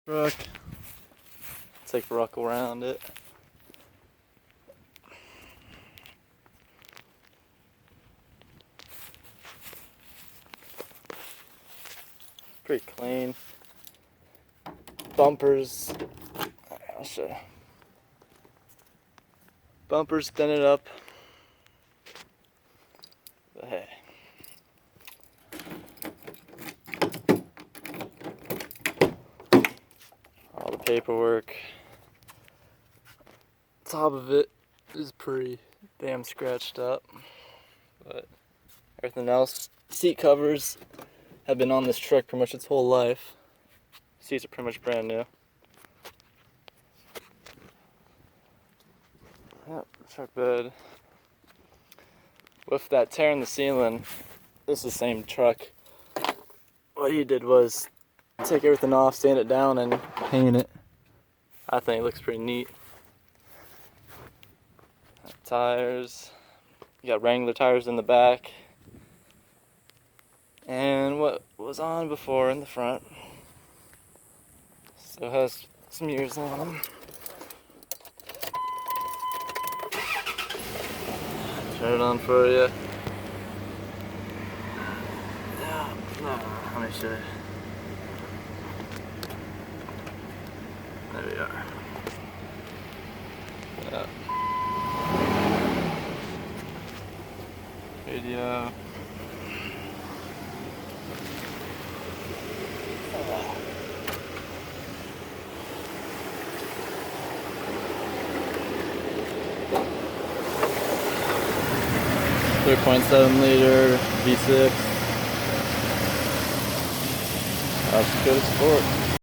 Truck. Take a rock around it. Pretty clean. Bumpers. I'll show you. Bumpers dented up. But hey. All the paperwork. Top of it is pretty damn scratched up. But everything else, seat covers have been on this truck pretty much its whole life. Seats are pretty much brand new. Yep, truck bed. With that tear in the ceiling, this is the same truck. What he did was take everything off, sand it down, and paint it. I think it looks pretty neat. Tires. You got Wrangler tires in the back. And what was on before in the front. Still has some years on them. Turn it on for you. Yeah, no, let me show you. There we are. Yeah. Radio. .7 liter V6. That's good sport.